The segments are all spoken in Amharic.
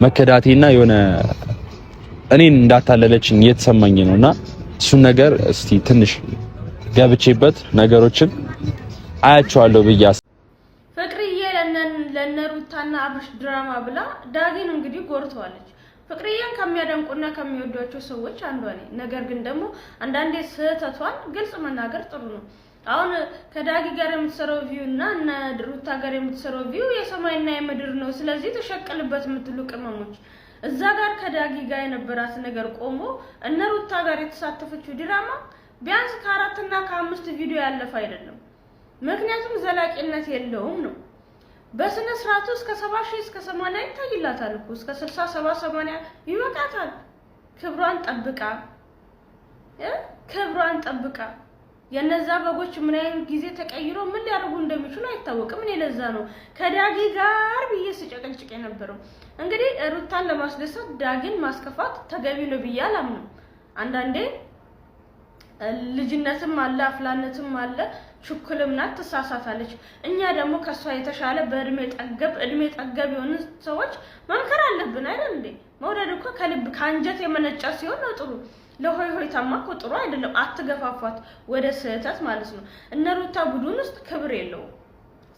መከዳቴና የሆነ እኔን እንዳታለለችኝ እየተሰማኝ ነውና እሱን ነገር እስቲ ትንሽ ገብቼበት ነገሮችን አያቸዋለሁ ብያስ ፍቅርዬ ለነሩታና አብርሽ ድራማ ብላ ዳጊን እንግዲህ ጎርተዋለች። ፍቅርዬን ከሚያደንቁና ከሚወዷቸው ሰዎች አንዷ ነኝ። ነገር ግን ደግሞ አንዳንዴ ስህተቷን ግልጽ መናገር ጥሩ ነው። አሁን ከዳጊ ጋር የምትሰራው ቪው እና ሩታ ጋር የምትሰራው ቪው የሰማይና የምድር ነው። ስለዚህ ተሸቀልበት የምትሉ ቅመሞች እዛ ጋር ከዳጊ ጋር የነበራት ነገር ቆሞ እነ ሩታ ጋር የተሳተፈችው ድራማ ቢያንስ ከ4 እና ከ5 ቪዲዮ ያለፈ አይደለም። ምክንያቱም ዘላቂነት የለውም ነው። በስነ ስርዓቱ እስከ 70 እስከ 80 ይታይላታል እኮ እስከ 60 70 80 ይወቃታል። ክብሯን ጠብቃ የነዛ በጎች ምን አይነት ጊዜ ተቀይሮ ምን ሊያደርጉ እንደሚችሉ አይታወቅም። እኔ ለዛ ነው ከዳጊ ጋር ብዬ ስጨቀጭቅ የነበረው። እንግዲህ ሩታን ለማስደሰት ዳጊን ማስከፋት ተገቢ ነው ብዬ አላምንም። አንዳንዴ ልጅነትም አለ አፍላነትም አለ ቹክልም ናት ትሳሳታለች። እኛ ደግሞ ከሷ የተሻለ በእድሜ ጠገብ የሆኑ ሰዎች መምከር አለብን አይደል እንዴ? መውደድ እኮ ከልብ ካንጀት የመነጨ ሲሆን ነው ጥሩ። ለሆይ ሆይታማ እኮ ጥሩ አይደለም። አትገፋፏት ወደ ስህተት ማለት ነው። እነ ሩታ ቡድን ውስጥ ክብር የለውም።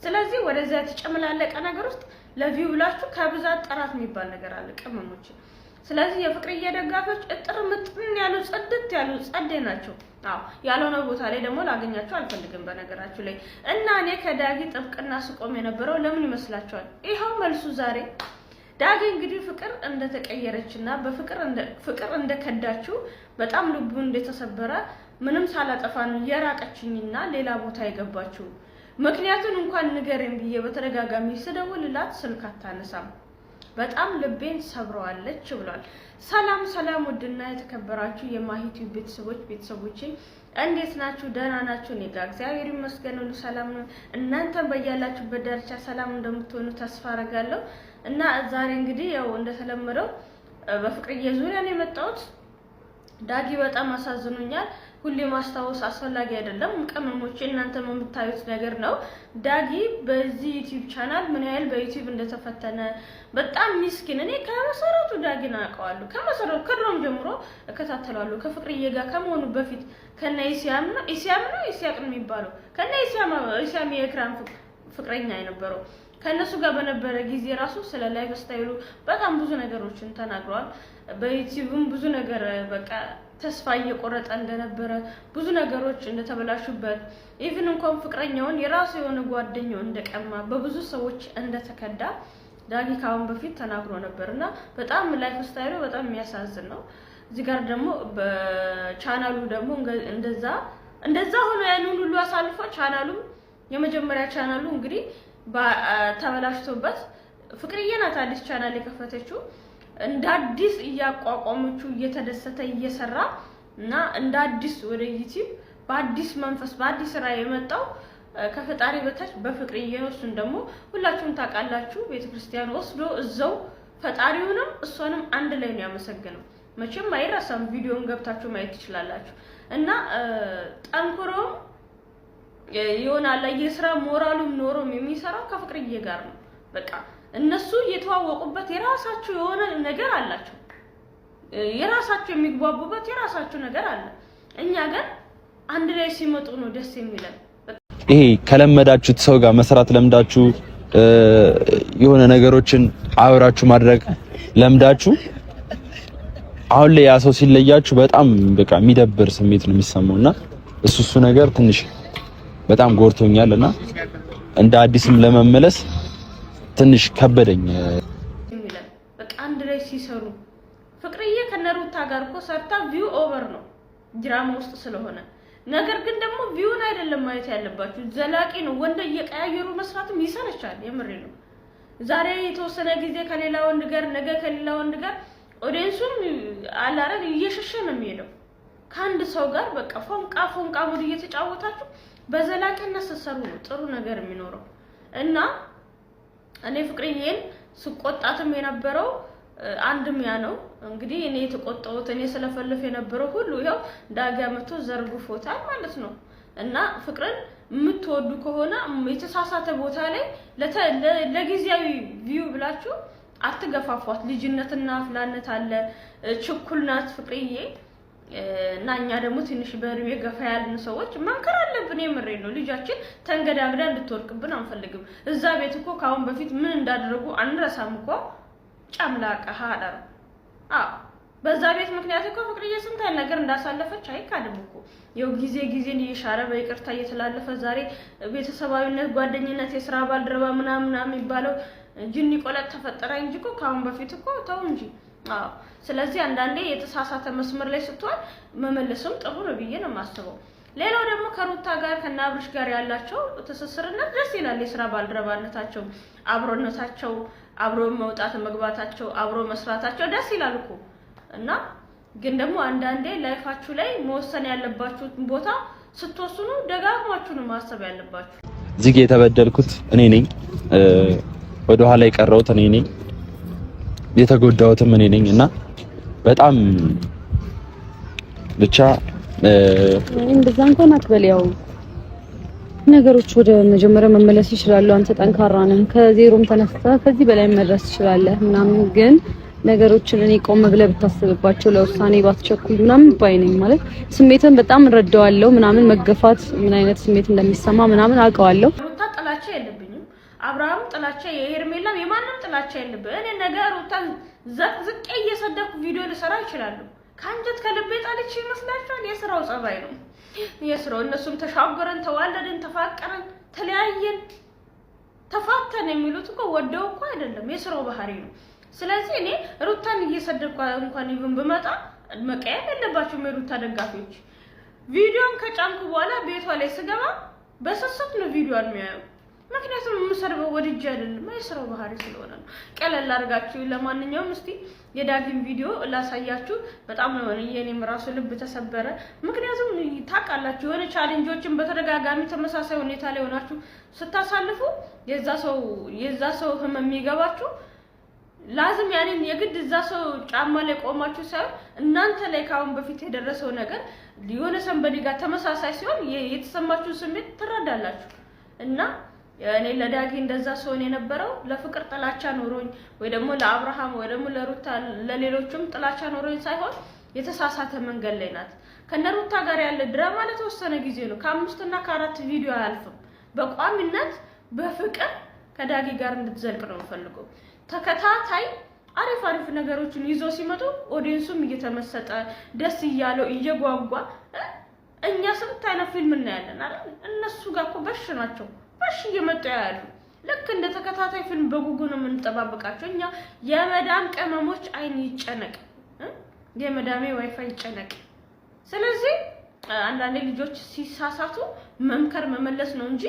ስለዚህ ወደዛ የተጨመላለቀ ነገር ውስጥ ለቪው ብላችሁ ከብዛት ጥራት የሚባል ነገር አለ ቅመሞች። ስለዚህ የፍቅርዬ ደጋፊዎች እጥር ምጥን ያሉ ጽድት ያሉ ጸዴ ናቸው። አዎ ያልሆነ ቦታ ላይ ደግሞ ላገኛቸው አልፈልግም በነገራችሁ ላይ እና እኔ ከዳጊ ጥብቅና ስቆም የነበረው ለምን ይመስላችኋል? ይሄው መልሱ ዛሬ ዳጊ እንግዲህ ፍቅር እንደተቀየረችና ፍቅር እንደከዳችው በጣም ልቡ እንደተሰበረ ምንም ሳላጠፋ ነው የራቀችኝና ሌላ ቦታ የገባችው። ምክንያቱን እንኳን ንገረኝ ብዬ በተደጋጋሚ ስደውልላት ስልክ አታነሳም። በጣም ልቤን ሰብረዋለች ብሏል። ሰላም ውድና የተከበራችሁ የማሂቲው ቤተሰቦቼ እንዴት ናችሁ? ደህና ናችሁ? እኔ ጋር እግዚአብሔር ይመስገን ሁሉ ሰላም ነው። እናንተም በያላችሁበት ዳርቻ ሰላም እንደምትሆኑ ተስፋ አደርጋለሁ። እና ዛሬ እንግዲህ ያው እንደተለመደው በፍቅርዬ ዙሪያ ነው የመጣሁት። ዳጊ በጣም አሳዝኖኛል። ሁሌ ማስታወስ አስፈላጊ አይደለም። ቅመሞቼ እናንተም የምታዩት ነገር ነው። ዳጊ በዚህ ዩቲዩብ ቻናል ምን ያህል በዩቲዩብ እንደተፈተነ በጣም ሚስኪን። እኔ ከመሰረቱ ዳጊን አውቀዋለሁ። ከመሰረቱ ከድሮም ጀምሮ እከታተላለሁ። ከፍቅርዬ ጋር ከመሆኑ በፊት ከነ ኢስያም ነው የሚባለው ከነ ኢስያም የክራም ፍቅረኛ የነበረው ከነሱ ጋር በነበረ ጊዜ ራሱ ስለ ላይፍ ስታይሉ በጣም ብዙ ነገሮችን ተናግሯል። በዩቲዩብም ብዙ ነገር በቃ ተስፋ እየቆረጠ እንደነበረ ብዙ ነገሮች እንደተበላሹበት ኢቭን እንኳን ፍቅረኛውን የራሱ የሆነ ጓደኛው እንደቀማ በብዙ ሰዎች እንደተከዳ ዳጊ ካሁን በፊት ተናግሮ ነበርና በጣም ላይፍ ስታይሉ በጣም የሚያሳዝን ነው። እዚህ ጋር ደግሞ በቻናሉ ደግሞ እንደዛ ሆኖ ያንን ሁሉ አሳልፎ ቻናሉ የመጀመሪያ ቻናሉ እንግዲህ ተበላሽቶበት ፍቅርዬ ናት አዲስ ቻናል የከፈተችው እንደ አዲስ እያቋቋመችው እየተደሰተ እየሰራ እና እንደ አዲስ ወደ ዩቲዩብ በአዲስ መንፈስ በአዲስ ራዕይ የመጣው ከፈጣሪ በታች በፍቅርዬ ነው። እሱን ደግሞ ሁላችሁም ታውቃላችሁ። ቤተክርስቲያን ወስዶ እዛው ፈጣሪውንም እሷንም አንድ ላይ ነው ያመሰገነው። መቼም አይረሳም። ቪዲዮን ገብታችሁ ማየት ትችላላችሁ። እና ጠንክሮ ይሆናል የስራ ሞራሉም ኖሮም የሚሰራው ከፍቅርዬ ጋር ነው። በቃ እነሱ የተዋወቁበት የራሳቸው የሆነ ነገር አላቸው። የራሳቸው የሚግባቡበት የራሳቸው ነገር አለ። እኛ ግን አንድ ላይ ሲመጡ ነው ደስ የሚለን። ይሄ ከለመዳችሁት ሰው ጋር መስራት ለምዳችሁ የሆነ ነገሮችን አብራችሁ ማድረግ ለምዳችሁ አሁን ላይ ያ ሰው ሲለያችሁ በጣም በቃ የሚደብር ስሜት ነው የሚሰማውና እሱ ነገር ትንሽ በጣም ጎርቶኛልና እንደ አዲስም ለመመለስ ትንሽ ከበደኝ። በቃ አንድ ላይ ሲሰሩ ፍቅርዬ ከነሩታ ጋር እኮ ሰርታ ቪው ኦቨር ነው ድራማ ውስጥ ስለሆነ። ነገር ግን ደግሞ ቪውን አይደለም ማየት ያለባችሁ፣ ዘላቂ ነው። ወንድ እየቀያየሩ መስራትም ይሰለቻል። የምሬ ነው። ዛሬ የተወሰነ ጊዜ ከሌላ ወንድ ጋር ነገ ከሌላ ወንድ ጋር ኦዲየንሱም አላረን እየሸሸ ነው የሚሄደው። ከአንድ ሰው ጋር በቃ ፎንቃ ሙድ እየተጫወታችሁ በዘላቂነት ስትሰሩ ነው ጥሩ ነገር የሚኖረው። እና እኔ ፍቅርዬን ስቆጣትም የነበረው አንድም ያ ነው። እንግዲህ እኔ የተቆጣሁት እኔ ስለፈልፍ የነበረው ሁሉ ይሄው ዳጊ መቶ ዘርግፎታል ማለት ነው። እና ፍቅርን የምትወዱ ከሆነ የተሳሳተ ቦታ ላይ ለጊዜያዊ ቪው ብላችሁ አትገፋፏት። ልጅነትና አፍላነት አለ። ችኩል ናት ፍቅርዬ እና እኛ ደግሞ ትንሽ በእድሜ ገፋ ያልን ሰዎች መምከር አለብን። የምሬ ነው። ልጃችን ተንገዳግዳ እንድትወርቅብን አንፈልግም። እዛ ቤት እኮ ካሁን በፊት ምን እንዳደረጉ አንረሳም እኮ ጨምላቃ ሀዳር በዛ ቤት ምክንያት እኮ ፍቅርዬ ስንት ነገር እንዳሳለፈች አይካድም እኮ። ያው ጊዜን እየሻረ በይቅርታ እየተላለፈ ዛሬ ቤተሰባዊነት፣ ጓደኝነት፣ የሥራ ባልደረባ ምናምን የሚባለው ጅኒ ቆለጥ ተፈጠረ እንጂ እኮ ካሁን በፊት እኮ ተው እንጂ። ስለዚህ አንዳንዴ የተሳሳተ መስመር ላይ ስትሆን መመለስም ጥሩ ነው ብዬ ነው የማስበው። ሌላው ደግሞ ከሩታ ጋር ከናብርሽ ጋር ያላቸው ትስስርነት ደስ ይላል። የሥራ ባልደረባነታቸው፣ አብሮነታቸው፣ አብሮ መውጣት መግባታቸው፣ አብሮ መስራታቸው ደስ ይላል እኮ እና ግን ደግሞ አንዳንዴ ላይፋችሁ ላይ መወሰን ያለባችሁ ቦታ ስትወስኑ ደጋግማችሁ ነው ማሰብ ያለባችሁ። እዚህ ጋር የተበደልኩት እኔ ነኝ፣ ወደ ኋላ የቀረሁት እኔ ነኝ፣ የተጎዳሁትም እኔ ነኝ እና በጣም ብቻ እንደዛ እንኳን አትበል። ያው ነገሮች ወደ መጀመሪያ መመለስ ይችላሉ። አንተ ጠንካራ ነህ፣ ከዜሮም ተነስተህ ከዚህ በላይ መድረስ ትችላለህ ምናምን ግን ነገሮችን እኔ ቆም ብለህ ብታስብባቸው ለውሳኔ ባትቸኩል ምናምን ባይነኝ ማለት ስሜትን በጣም እረዳዋለሁ ምናምን መገፋት ምን አይነት ስሜት እንደሚሰማ ምናምን አውቀዋለሁ። ሩታ ጥላቻ የለብኝም፣ አብርሃም ጥላቻ፣ የሄርሜላም የማንም ጥላቻ የለብኝ። እኔ ነገር ሩታን ዝቅ እየሰደኩ ቪዲዮ ልሰራ እችላለሁ። ከአንጀት ከልቤ ጣልቼ ይመስላችኋል? የስራው ጸባይ ነው የስራው። እነሱም ተሻገረን፣ ተዋለድን፣ ተፋቀረን፣ ተለያየን፣ ተፋተን የሚሉት እኮ ወደው እኮ አይደለም፣ የስራው ባህሪ ነው። ስለዚህ እኔ ሩታን እየሰደድኩ እንኳን ይሁን ብመጣ መቀየም የለባችሁም የሩታ ደጋፊዎች። ቪዲዮን ከጫንኩ በኋላ ቤቷ ላይ ስገባ በሰሰት ነው ቪዲዮን የሚያዩ። ምክንያቱም የምሰርበው ወድጄ አይደለም፣ የስራው ባህሪ ስለሆነ ነው። ቀለል አድርጋችሁ ለማንኛውም እስቲ የዳግም ቪዲዮ ላሳያችሁ። በጣም ነው የኔም ራሱ ልብ ተሰበረ። ምክንያቱም ታውቃላችሁ የሆነ ቻሌንጆችን በተደጋጋሚ ተመሳሳይ ሁኔታ ላይ ሆናችሁ ስታሳልፉ የዛ ሰው ህመም የሚገባችሁ ላዝም ያንን የግድ እዛ ሰው ጫማ ላይ ቆማችሁ ሳይሆን እናንተ ላይ ካሁን በፊት የደረሰው ነገር የሆነ ሰንበዲ ጋር ተመሳሳይ ሲሆን የተሰማችሁ ስሜት ትረዳላችሁ። እና እኔ ለዳጊ እንደዛ ሰው የነበረው ለፍቅር ጥላቻ ኖሮኝ ወይ ደግሞ ለአብርሃም ወይ ደግሞ ለሩታ ለሌሎችም ጥላቻ ኖሮኝ ሳይሆን የተሳሳተ መንገድ ላይ ናት። ከነሩታ ጋር ያለ ድራማ ለተወሰነ ጊዜ ነው፣ ከ5 እና ከ4 ቪዲዮ አያልፍም። በቋሚነት በፍቅር ከዳጊ ጋር እንድትዘልቅ ነው የምፈልገው። ተከታታይ አሪፍ ነገሮችን ይዞ ሲመጡ ኦዲየንሱም እየተመሰጠ ደስ እያለው እየጓጓ እኛ ስንት አይነት ፊልም እናያለን አይደል? እነሱ ጋር እኮ በሽ ናቸው፣ በሽ እየመጡ ያሉ ልክ እንደ ተከታታይ ፊልም በጉጉ ነው የምንጠባበቃቸው። እኛ የመዳም ቅመሞች አይን ይጨነቅ፣ የመዳሜ ዋይፋይ ይጨነቅ። ስለዚህ አንዳንዴ ልጆች ሲሳሳቱ መምከር መመለስ ነው እንጂ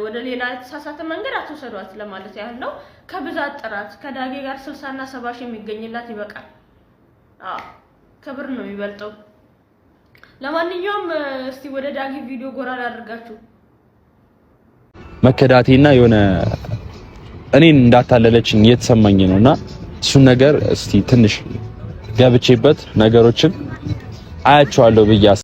ወደ ሌላ የተሳሳተ መንገድ አትወሰዷት ለማለት ያህል ነው። ከብዛት ጥራት ከዳጊ ጋር 60 እና 70 ሺህ የሚገኝላት ይበቃል። ክብር ነው የሚበልጠው። ለማንኛውም እስቲ ወደ ዳጊ ቪዲዮ ጎራ ላድርጋችሁ። መከዳቴና የሆነ እኔን እንዳታለለችኝ እየተሰማኝ ነውና እሱን ነገር እስቲ ትንሽ ገብቼበት ነገሮችን አያቸዋለሁ ብዬ